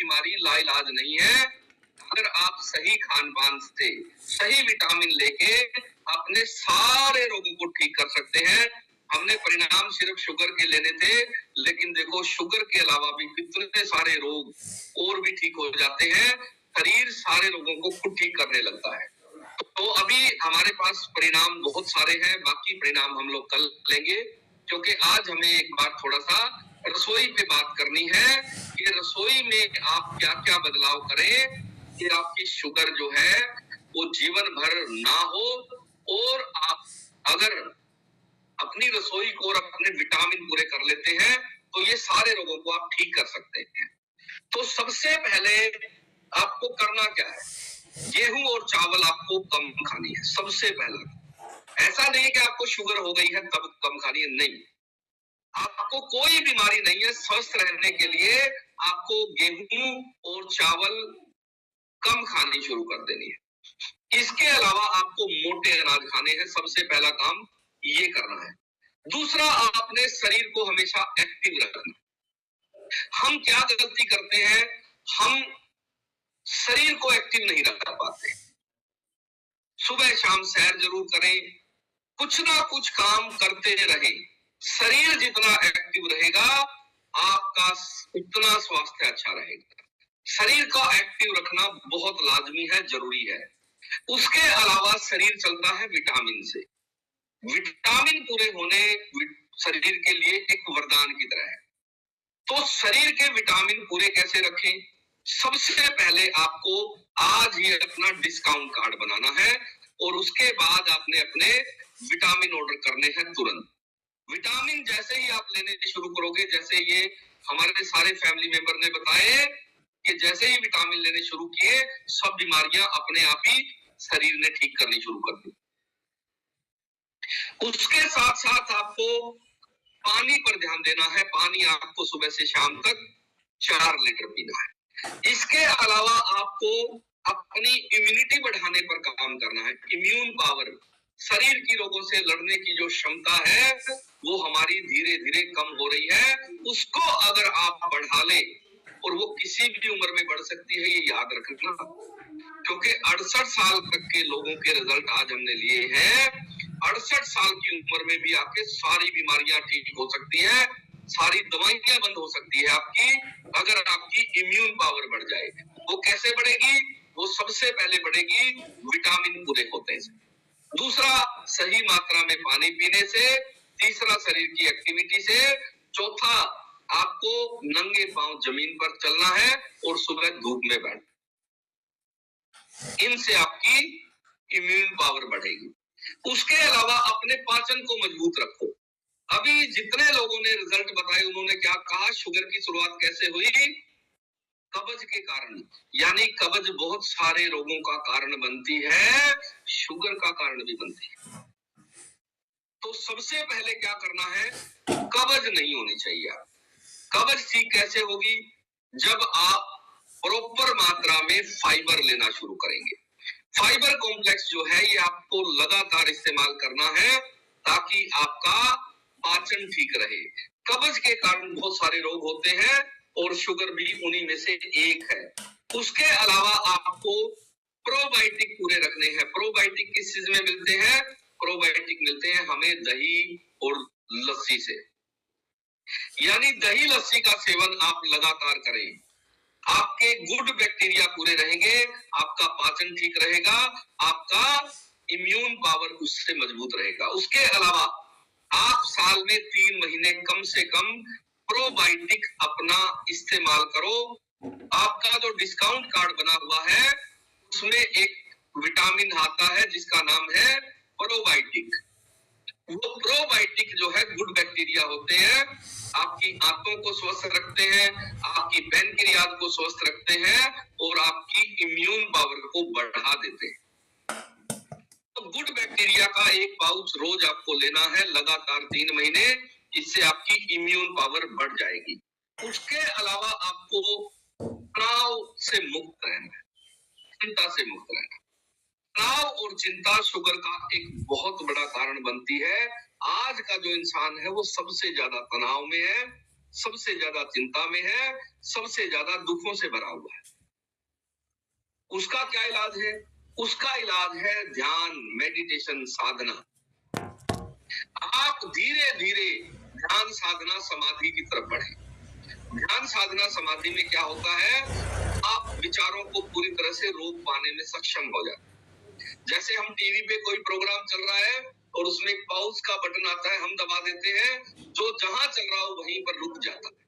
बीमारी लाइलाज नहीं है। अगर आप सही खान पान से सही विटामिन लेके अपने सारे रोगों को ठीक कर सकते हैं। हमने परिणाम सिर्फ शुगर के लेने थे, लेकिन देखो शुगर के अलावा भी कितने सारे रोग और भी ठीक हो जाते हैं। शरीर सारे रोगों को खुद ठीक करने लगता है। तो अभी हमारे पास परिणाम बहुत सारे हैं, बाकी परिणाम हम लोग कल लेंगे, क्योंकि आज हमें एक बार थोड़ा सा रसोई पे बात करनी है कि रसोई में आप क्या क्या बदलाव करें कि आपकी शुगर जो है वो जीवन भर ना हो, और आप अगर अपनी रसोई को और अपने विटामिन पूरे कर लेते हैं तो ये सारे रोगों को आप ठीक कर सकते हैं। तो सबसे पहले आपको करना क्या है, गेहूं और चावल आपको कम खानी है। सबसे पहला ऐसा नहीं है कि आपको शुगर हो गई है तब कम खानी है, नहीं, आपको कोई बीमारी नहीं है। स्वस्थ रहने के लिए आपको गेहूं और चावल कम खानी शुरू कर देनी है। इसके अलावा आपको मोटे अनाज खाने हैं। सबसे पहला काम ये करना है। दूसरा, आपने शरीर को हमेशा एक्टिव रखना। हम क्या गलती करते हैं, हम शरीर को एक्टिव नहीं रख पाते। सुबह शाम सैर जरूर करें, कुछ ना कुछ काम करते रहें। शरीर जितना एक्टिव रहेगा आपका उतना स्वास्थ्य अच्छा रहेगा। शरीर का एक्टिव रखना बहुत लाजमी है, जरूरी है। उसके अलावा शरीर चलता है विटामिन से। विटामिन पूरे होने शरीर के लिए एक वरदान की तरह है। तो शरीर के विटामिन पूरे कैसे रखें? सबसे पहले आपको आज ही अपना डिस्काउंट कार्ड बनाना है और उसके बाद आपने अपने विटामिन ऑर्डर करने हैं तुरंत। विटामिन जैसे ही आप लेने शुरू करोगे, जैसे ये हमारे सारे फैमिली मेंबर ने बताए कि जैसे ही विटामिन लेने शुरू किए सब बीमारियां अपने आप ही शरीर ने ठीक करनी शुरू कर दी। उसके साथ साथ आपको पानी पर ध्यान देना है। पानी आपको सुबह से शाम तक 4 लीटर पीना है। इसके अलावा आपको अपनी इम्यूनिटी बढ़ाने पर काम करना है। इम्यून पावर, शरीर की रोगों से लड़ने की जो क्षमता है वो हमारी धीरे धीरे कम हो रही है। उसको अगर आप बढ़ा ले, और वो किसी भी उम्र में बढ़ सकती है, ये याद रखना, क्योंकि 68 साल तक के लोगों के रिजल्ट आज हमने लिए हैं। 68 साल की उम्र में भी आपके सारी बीमारियां ठीक हो सकती है, सारी दवाइयां बंद हो सकती है आपकी, अगर आपकी इम्यून पावर बढ़ जाए। वो कैसे बढ़ेगी? वो सबसे पहले बढ़ेगी विटामिन पूरे होते से, दूसरा सही मात्रा में पानी पीने से, तीसरा शरीर की एक्टिविटी से, चौथा आपको नंगे पांव जमीन पर चलना है और सुबह धूप में बैठना। इनसे आपकी इम्यून पावर बढ़ेगी। उसके अलावा अपने पाचन को मजबूत रखो। अभी जितने लोगों ने रिजल्ट बताए उन्होंने क्या कहा, शुगर की शुरुआत कैसे हुई? कब्ज के कारण। यानी कब्ज बहुत सारे रोगों का कारण बनती है, शुगर का कारण भी बनती है। तो सबसे पहले क्या करना है, कब्ज नहीं होनी चाहिए। कब्ज ठीक कैसे होगी? जब आप प्रॉपर मात्रा में फाइबर लेना शुरू करेंगे। फाइबर कॉम्प्लेक्स जो है ये आपको लगातार इस्तेमाल करना है ताकि आपका पाचन ठीक रहे। कब्ज के कारण बहुत सारे रोग होते हैं और शुगर भी उन्हीं में से एक है। उसके अलावा आपको प्रोबायोटिक पूरे रखने हैं। प्रोबायोटिक किस चीज में मिलते हैं? प्रोबायोटिक मिलते हैं हमें दही और लस्सी से। यानी दही लस्सी का सेवन आप लगातार करें, आपके गुड बैक्टीरिया पूरे रहेंगे, आपका पाचन ठीक रहेगा, आपका इम्यून पावर उससे मजबूत रहेगा। उसके अलावा आप साल में 3 महीने कम से कम प्रोबायोटिक अपना इस्तेमाल करो। आपका जो डिस्काउंट कार्ड बना हुआ है उसमें एक विटामिन आता है जिसका नाम है प्रोबायोटिक। वो प्रोबायोटिक जो है गुड बैक्टीरिया होते हैं, आपकी आंतों को स्वस्थ रखते हैं, आपकी पैनक्रियाज को स्वस्थ रखते हैं और आपकी इम्यून पावर को बढ़ा देते हैं। तो गुड बैक्टीरिया का एक पाउच रोज आपको लेना है लगातार 3 महीने, इससे आपकी इम्यून पावर बढ़ जाएगी। उसके अलावा आपको तनाव से मुक्त रहना है, चिंता से मुक्त रहना। तनाव और चिंता शुगर का एक बहुत बड़ा कारण बनती है। आज का जो इंसान है वो सबसे ज्यादा तनाव में है, सबसे ज्यादा चिंता में है, सबसे ज्यादा दुखों से भरा हुआ है। उसका क्या इलाज है? उसका इलाज है ध्यान, मेडिटेशन, साधना। आप धीरे धीरे ध्यान, साधना, समाधि की तरफ बढ़े। ध्यान, साधना, समाधि में क्या होता है? आप विचारों को पूरी तरह से रोक पाने में सक्षम हो जाते हैं। जैसे हम टीवी पे कोई प्रोग्राम चल रहा है और उसमें एक पॉज का बटन आता है, हम दबा देते हैं, जो जहां चल रहा हो वहीं पर रुक जाता है।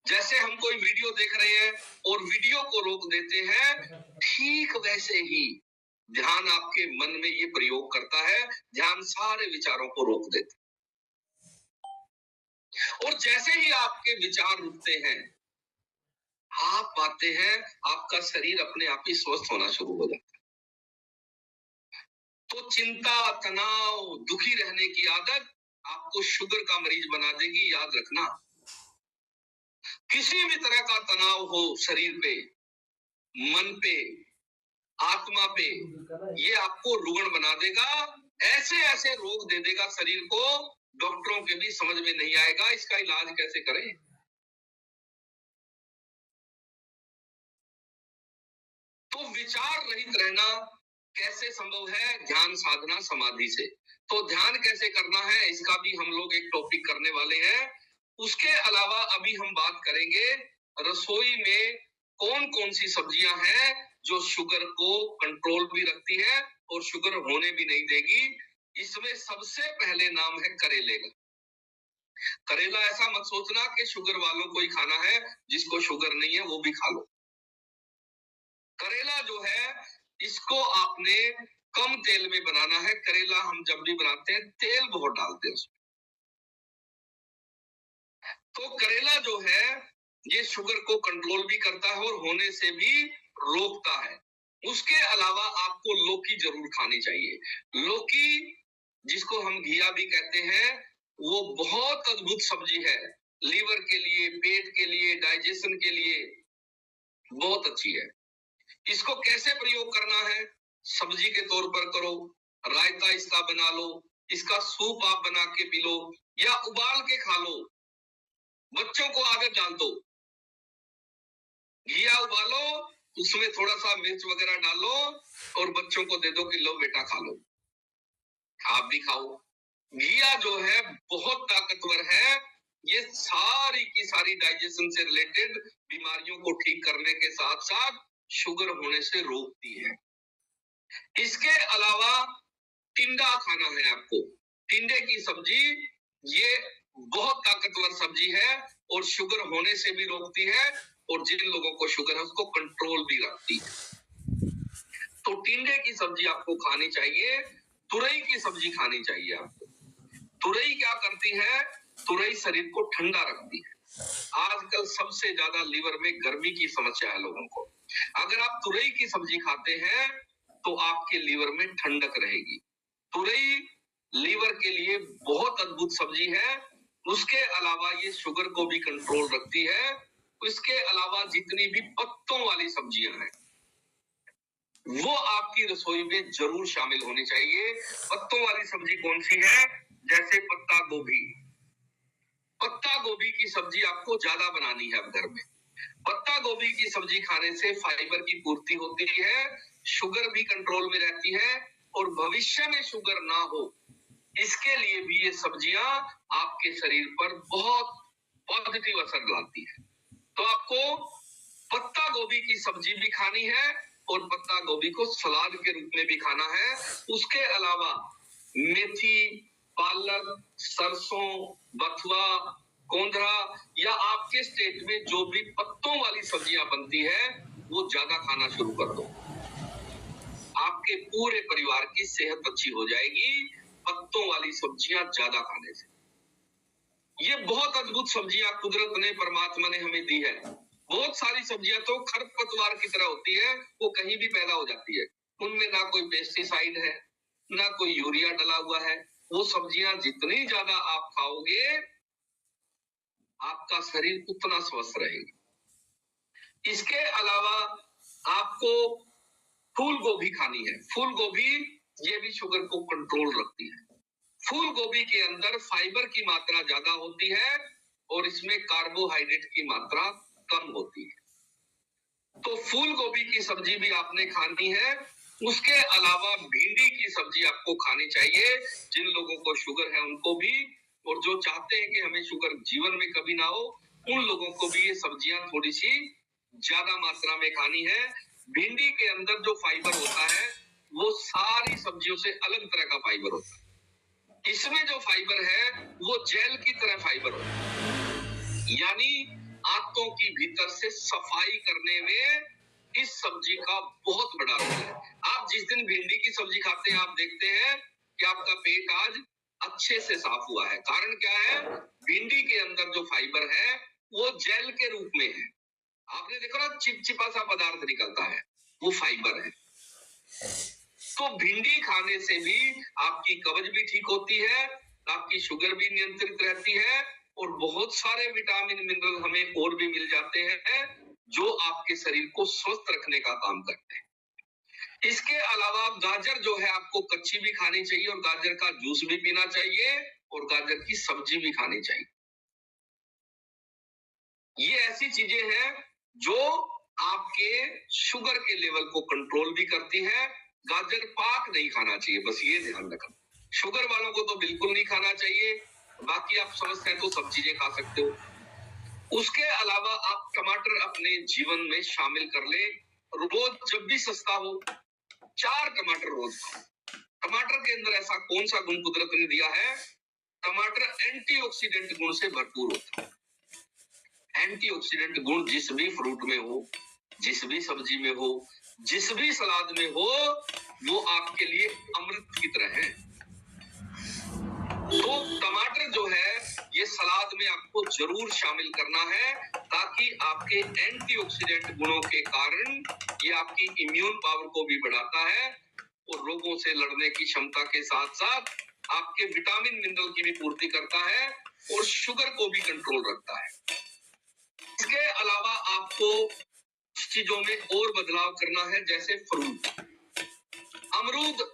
जैसे हम कोई वीडियो देख रहे हैं और वीडियो को रोक देते हैं, ठीक वैसे ही ध्यान आपके मन में ये प्रयोग करता है। ध्यान सारे विचारों को रोक देता है। और जैसे ही आपके विचार रुकते हैं, आप पाते हैं आपका शरीर अपने आप ही स्वस्थ होना शुरू हो जाता है। तो चिंता, तनाव, दुखी रहने की आदत आपको शुगर का मरीज बना देगी, याद रखना। किसी भी तरह का तनाव हो शरीर पे, मन पे, आत्मा पे, ये आपको रुग्ण बना देगा। ऐसे ऐसे रोग दे देगा शरीर को, डॉक्टरों के भी समझ में नहीं आएगा इसका इलाज कैसे करें। तो विचार रहित रहना कैसे संभव है? ध्यान, साधना, समाधि से। तो ध्यान कैसे करना है, इसका भी हम लोग एक टॉपिक करने वाले हैं। उसके अलावा अभी हम बात करेंगे रसोई में कौन कौन सी सब्जियां हैं जो शुगर को कंट्रोल भी रखती है और शुगर होने भी नहीं देगी। इसमें सबसे पहले नाम है करेले का। करेला ऐसा मत सोचना कि शुगर वालों को ही खाना है, जिसको शुगर नहीं है वो भी खा लो। करेला जो है, इसको आपने कम तेल में बनाना है। करेला हम जब भी बनाते हैं तेल बहुत डालते हैं उसमें। तो करेला जो है ये शुगर को कंट्रोल भी करता है और होने से भी रोकता है। उसके अलावा आपको लौकी जरूर खानी चाहिए। लौकी, जिसको हम घिया भी कहते हैं, वो बहुत अद्भुत सब्जी है। लीवर के लिए, पेट के लिए, डाइजेशन के लिए बहुत अच्छी है। इसको कैसे प्रयोग करना है? सब्जी के तौर पर करो, रायता इसका बना लो, इसका सूप आप बना के पी लो या उबाल के खा लो। बच्चों को आदत डाल दो, घिया उबालो, उसमें थोड़ा सा मिर्च वगैरह डालो और बच्चों को दे दो कि लो बेटा खा लो, आप भी खाओ। घिया जो है बहुत ताकतवर है। ये सारी की सारी डाइजेशन से रिलेटेड बीमारियों को ठीक करने के साथ साथ शुगर होने से रोकती है। इसके अलावा टिंडा खाना है आपको। टिंडे की सब्जी ये बहुत ताकतवर सब्जी है और शुगर होने से भी रोकती है और जिन लोगों को शुगर है उसको कंट्रोल भी रखती है। तो टिंडे की सब्जी आपको खानी चाहिए। तुरई की सब्जी खानी चाहिए आपको। तुरई क्या करती है? तुरई शरीर को ठंडा रखती है। आजकल सबसे ज्यादा लीवर में गर्मी की समस्या है लोगों को। अगर आप तुरई की सब्जी खाते हैं तो आपके लीवर में ठंडक रहेगी। तुरई लीवर के लिए बहुत अद्भुत सब्जी है। उसके अलावा ये शुगर को भी कंट्रोल रखती है। इसके अलावा जितनी भी पत्तों वाली सब्जियां हैं वो आपकी रसोई में जरूर शामिल होनी चाहिए। पत्तों वाली सब्जी कौन सी है? जैसे पत्ता गोभी। पत्ता गोभी की सब्जी आपको ज्यादा बनानी है अब घर में। पत्ता गोभी की सब्जी खाने से फाइबर की पूर्ति होती है, शुगर भी कंट्रोल में रहती है और भविष्य में शुगर ना हो इसके लिए भी ये सब्जियां आपके शरीर पर बहुत पॉजिटिव असर डालती है। तो आपको पत्ता गोभी की सब्जी भी खानी है और पत्ता गोभी को सलाद के रूप में भी खाना है। उसके अलावा मेथी, पालक, सरसों, बथुआ, कोंधरा या आपके स्टेट में जो भी पत्तों वाली सब्जियां बनती है वो ज्यादा खाना शुरू कर दो। आपके पूरे परिवार की सेहत अच्छी हो जाएगी पत्तों वाली सब्जियां ज्यादा खाने से। ये बहुत अद्भुत सब्जियां कुदरत ने, परमात्मा ने हमें दी है। बहुत सारी सब्जियां तो खरपतवार की तरह होती है, वो कहीं भी पैदा हो जाती है। उनमें ना कोई पेस्टिसाइड है, ना कोई यूरिया डला हुआ है। वो सब्जियां जितनी ज्यादा आप खाओगे आपका शरीर उतना स्वस्थ रहेगा। इसके अलावा आपको फूल गोभी खानी है। फूल गोभी ये भी शुगर को कंट्रोल रखती है। फूल गोभी के अंदर फाइबर की मात्रा ज्यादा होती है और इसमें कार्बोहाइड्रेट की मात्रा कम होती है। तो फूल गोभी की सब्जी भी आपने खानी है। उसके अलावा भिंडी की सब्जी आपको खानी चाहिए। जिन लोगों को शुगर है उनको भी, और जो चाहते हैं कि हमें शुगर जीवन में कभी ना हो, उन लोगों को भी ये सब्जियां थोड़ी सी ज्यादा मात्रा में खानी है। भिंडी के अंदर जो फाइबर होता है वो सारी सब्जियों से अलग तरह का फाइबर होता है। इसमें जो फाइबर है वो जेल की तरह फाइबर होता है, यानी आंतों की भीतर से सफाई करने में इस सब्जी का बहुत बड़ा रोल है। आप जिस दिन भिंडी की सब्जी खाते हैं आप देखते हैं कि आपका पेट आज अच्छे से साफ हुआ है। कारण क्या है? भिंडी के अंदर जो फाइबर है वो जेल के रूप में है। आपने देखा ना, चिपचिपा सा पदार्थ निकलता है, वो फाइबर है। तो भिंडी खाने से भी आपकी कब्ज भी ठीक होती है, आपकी शुगर भी नियंत्रित रहती है और बहुत सारे विटामिन मिनरल हमें और भी मिल जाते हैं जो आपके शरीर को स्वस्थ रखने का काम करते हैं। इसके अलावा गाजर जो है आपको कच्ची भी खानी चाहिए और गाजर का जूस भी पीना चाहिए और गाजर की सब्जी भी खानी चाहिए। ये ऐसी चीजें हैं जो आपके शुगर के लेवल को कंट्रोल भी करती है। गाजर पाक नहीं खाना चाहिए, बस ये ध्यान रखना। शुगर वालों को तो बिल्कुल नहीं खाना चाहिए, बाकी आप समझते हैं तो सब चीजें खा सकते हो। उसके अलावा आप टमाटर अपने जीवन में शामिल कर ले। रोज जब भी सस्ता हो 4 टमाटर रोज खाओ। टमाटर के अंदर ऐसा कौन सा गुण कुदरत ने दिया है? टमाटर एंटीऑक्सीडेंट गुण से भरपूर होता है। एंटीऑक्सीडेंट गुण जिस भी फ्रूट में हो, जिस भी सब्जी में हो, जिस भी सलाद में हो, वो आपके लिए अमृत की तरह है। तो टमाटर जो है ये सलाद में आपको जरूर शामिल करना है, ताकि आपके एंटीऑक्सीडेंट गुणों के कारण ये आपकी इम्यून पावर को भी बढ़ाता है और रोगों से लड़ने की क्षमता के साथ साथ आपके विटामिन मिनरल की भी पूर्ति करता है और शुगर को भी कंट्रोल रखता है। इसके अलावा आपको चीजों में और बदलाव करना है, जैसे फ्रूट। अमरूद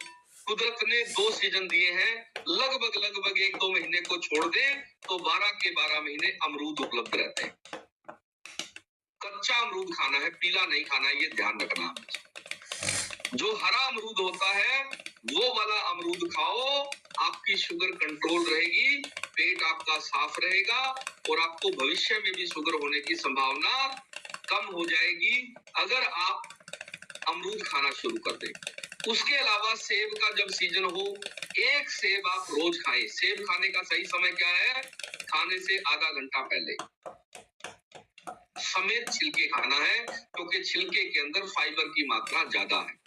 कुदरत ने 2 सीजन दिए हैं, लगभग 1-2 महीने को छोड़ दे तो 12 के 12 महीने अमरूद उपलब्ध रहते हैं। कच्चा अमरूद खाना है, पीला नहीं खाना है, ये ध्यान रखना। जो हरा अमरूद होता है वो वाला अमरूद खाओ, आपकी शुगर कंट्रोल रहेगी, पेट आपका साफ रहेगा और आपको भविष्य में भी शुगर होने की संभावना कम हो जाएगी अगर आप अमरूद खाना शुरू कर दें। उसके अलावा सेब का जब सीजन हो, 1 सेब आप रोज खाएं। सेब खाने का सही समय क्या है? खाने से आधा घंटा पहले समेत छिलके खाना है, क्योंकि छिलके के अंदर फाइबर की मात्रा ज्यादा है।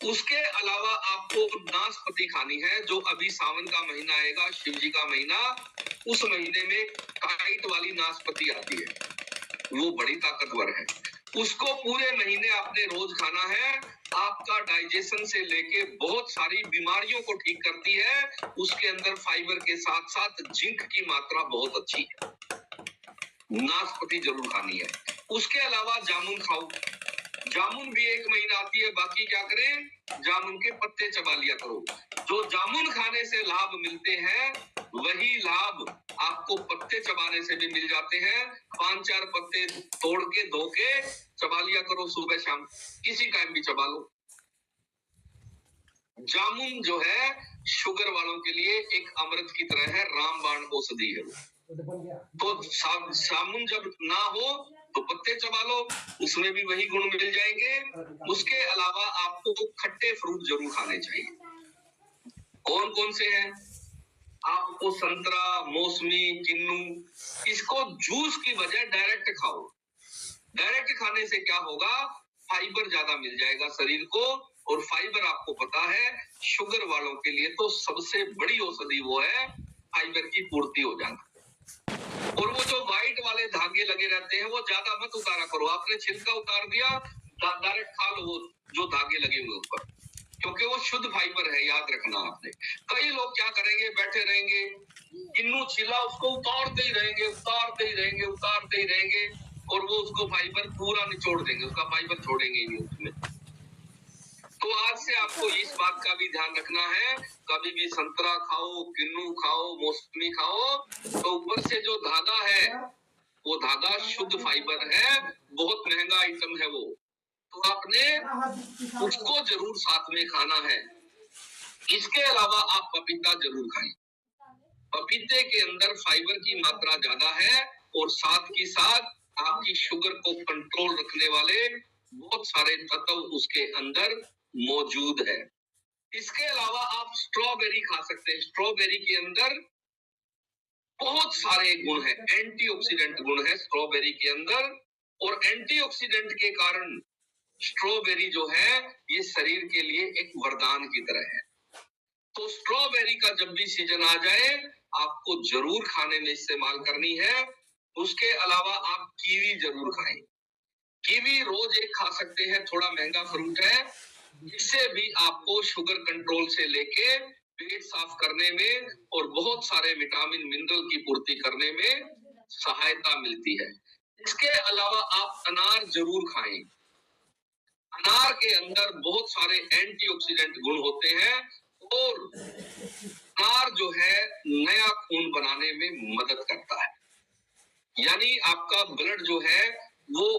उसके अलावा आपको नाशपाती खानी है। जो अभी सावन का महीना आएगा, शिव जी का महीना, उस महीने में काइट वाली नाशपाती आती है, वो बड़ी ताकतवर है। उसको पूरे महीने आपने रोज खाना है। आपका डाइजेशन से लेके बहुत सारी बीमारियों को ठीक करती है। उसके अंदर फाइबर के साथ साथ जिंक की मात्रा बहुत अच्छी है। नाशपाती जरूर खानी है। उसके अलावा जामुन खाओ। जामुन भी 1 महीना आती है, बाकी क्या करें? जामुन के पत्ते चबा लिया करो। जो जामुन खाने से लाभ मिलते हैं वही लाभ आपको पत्ते चबाने से भी मिल जाते हैं। 5-4 पत्ते तोड़ के धो के चबा लिया करो, सुबह शाम किसी टाइम भी चबा लो। जामुन जो है शुगर वालों के लिए एक अमृत की तरह है, रामबाण औषधि है। तो जामुन जब ना हो तो पत्ते चबा लो, उसमें भी वही गुण मिल जाएंगे। उसके अलावा आपको खट्टे फ्रूट जरूर खाने चाहिए। कौन कौन से हैं? आपको संतरा, मौसमी, किन्नू, इसको जूस की बजाय डायरेक्ट खाओ। डायरेक्ट खाने से क्या होगा? फाइबर ज्यादा मिल जाएगा शरीर को, और फाइबर आपको पता है शुगर वालों के लिए तो सबसे बड़ी औषधि वो है फाइबर की पूर्ति हो जाना। और वो जो व्हाइट वाले धागे लगे रहते हैं वो ज्यादा मत उतारा करो। आपने छिलका उतार दिया, डायरेक्ट खा लो वो जो धागे लगे हुए ऊपर, क्योंकि वो शुद्ध फाइबर है, याद रखना आपने। कई लोग क्या करेंगे? बैठे रहेंगे, किन्नू छिला उसको उतारते ही रहेंगे, और वो उसको फाइबर पूरा निचोड़ देंगे, उसका फाइबर छोड़ेंगे ही नहीं उसमें। तो आज से आपको इस बात का भी ध्यान रखना है, कभी भी संतरा खाओ, किन्नू खाओ, मौसमी खाओ, तो ऊपर से जो धागा है वो धागा शुद्ध फाइबर है, बहुत महंगा आइटम है वो, तो आपने उसको जरूर साथ में खाना है। इसके अलावा आप पपीता जरूर खाएं। पपीते के अंदर फाइबर की मात्रा ज्यादा है और साथ ही साथ आपकी शुगर को कंट्रोल रखने वाले बहुत सारे तत्व उसके अंदर मौजूद है। इसके अलावा आप स्ट्रॉबेरी खा सकते हैं। स्ट्रॉबेरी के अंदर बहुत सारे गुण है, एंटीऑक्सीडेंट गुण है स्ट्रॉबेरी के अंदर, और एंटीऑक्सीडेंट के कारण स्ट्रॉबेरी जो है ये शरीर के लिए एक वरदान की तरह है। तो स्ट्रॉबेरी का जब भी सीजन आ जाए आपको जरूर खाने में इस्तेमाल करनी है। उसके अलावा आप कीवी जरूर खाएं। कीवी रोज एक खा सकते हैं, थोड़ा महंगा फ्रूट है, इससे भी आपको शुगर कंट्रोल से लेके पेट साफ करने में और बहुत सारे विटामिन मिनरल की पूर्ति करने में सहायता मिलती है। इसके अलावा आप अनार जरूर खाएं। अनार के अंदर बहुत सारे एंटीऑक्सीडेंट गुण होते हैं और अनार जो है नया खून बनाने में मदद करता है, यानी आपका ब्लड जो है वो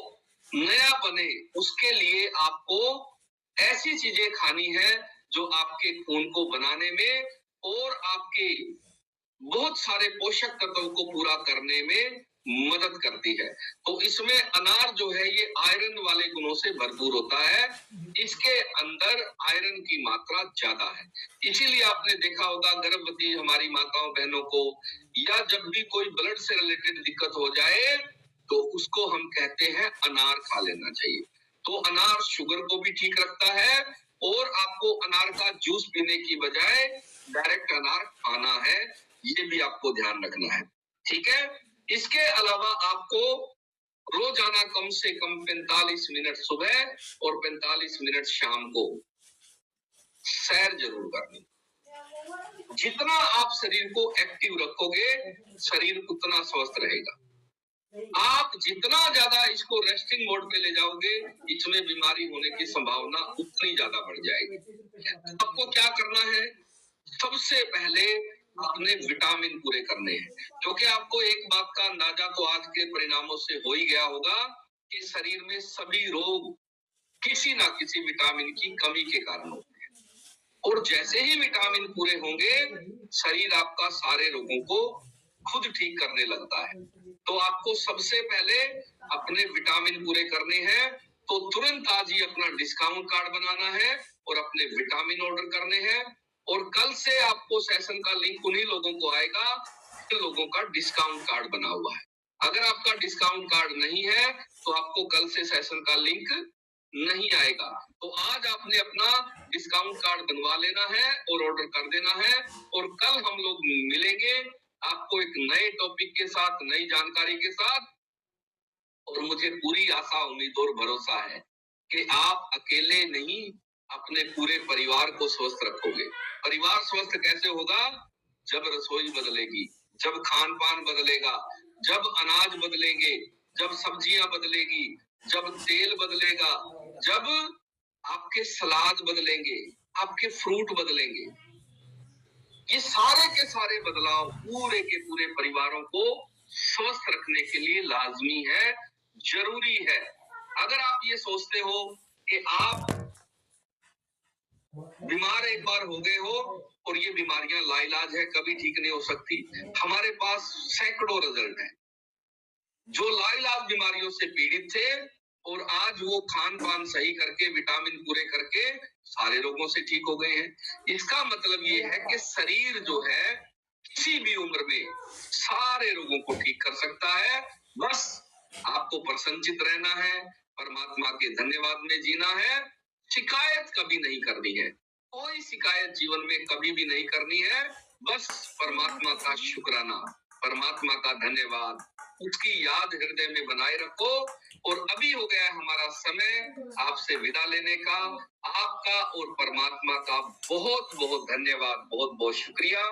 नया बने, उसके लिए आपको ऐसी चीजें खानी है जो आपके खून को बनाने में और आपके बहुत सारे पोषक तत्वों को पूरा करने में मदद करती है। तो इसमें अनार जो है ये आयरन वाले गुणों से भरपूर होता है, इसके अंदर आयरन की मात्रा ज्यादा है। इसीलिए आपने देखा होगा गर्भवती हमारी माताओं बहनों को या जब भी कोई ब्लड से रिलेटेड दिक्कत हो जाए तो उसको हम कहते हैं अनार खा लेना चाहिए। तो अनार शुगर को भी ठीक रखता है और आपको अनार का जूस पीने की बजाय डायरेक्ट अनार खाना है, ये भी आपको ध्यान रखना है, ठीक है। इसके अलावा आपको रोजाना कम से कम 45 मिनट सुबह और 45 मिनट शाम को सैर जरूर करनी। जितना आप शरीर को एक्टिव रखोगे शरीर उतना स्वस्थ रहेगा। आप जितना ज्यादा इसको रेस्टिंग मोड पे ले जाओगे इसमें बीमारी होने की संभावना उतनी ज्यादा बढ़ जाएगी। आपको क्या करना है, सबसे पहले अपने विटामिन पूरे करने हैं, क्योंकि आपको एक बात का अंदाजा तो आज के परिणामों से हो ही गया होगा कि शरीर में सभी रोग किसी ना किसी विटामिन की कमी के कारण होते हैं, और जैसे ही विटामिन पूरे होंगे शरीर आपका सारे रोगों को खुद ठीक करने लगता है। तो आपको सबसे पहले अपने विटामिन पूरे करने हैं, तो तुरंत आज ही अपना डिस्काउंट कार्ड बनाना है और अपने विटामिन ऑर्डर करने हैं, और कल से आपको सेशन का लिंक उन्हीं लोगों को आएगा जिन लोगों का डिस्काउंट कार्ड बना हुआ है। अगर आपका डिस्काउंट कार्ड नहीं है तो आपको कल से सेशन का लिंक नहीं आएगा। तो आज आपने अपना डिस्काउंट कार्ड बनवा लेना है और ऑर्डर कर देना है, और कल हम लोग मिलेंगे आपको एक नए टॉपिक के साथ, नई जानकारी के साथ। और मुझे पूरी आशा, उम्मीद और भरोसा है कि आप अकेले नहीं अपने पूरे परिवार को स्वस्थ रखोगे। परिवार स्वस्थ कैसे होगा, जब रसोई बदलेगी, जब खान पान बदलेगा, जब अनाज बदलेंगे, जब सब्जियां बदलेगी, जब तेल बदलेगा, जब आपके सलाद बदलेंगे, आपके फ्रूट बदलेंगे। ये सारे के सारे बदलाव पूरे के पूरे परिवारों को स्वस्थ रखने के लिए लाजमी है, जरूरी है। अगर आप ये सोचते हो कि आप बीमार एक बार हो गए हो और ये बीमारियां लाइलाज है, कभी ठीक नहीं हो सकती, हमारे पास सैकड़ों रिजल्ट हैं जो लाइलाज बीमारियों से पीड़ित थे और आज वो खान पान सही करके विटामिन पूरे करके सारे रोगों से ठीक हो गए हैं। इसका मतलब ये है कि शरीर जो है किसी भी उम्र में सारे रोगों को ठीक कर सकता है। बस आपको प्रसन्नचित रहना है, परमात्मा के धन्यवाद में जीना है, शिकायत कभी नहीं करनी है, कोई शिकायत जीवन में कभी भी नहीं करनी है। बस परमात्मा का शुक्राना, परमात्मा का धन्यवाद, उसकी याद हृदय में बनाए रखो। और अभी हो गया हमारा समय आपसे विदा लेने का। आपका और परमात्मा का बहुत बहुत धन्यवाद, बहुत बहुत शुक्रिया।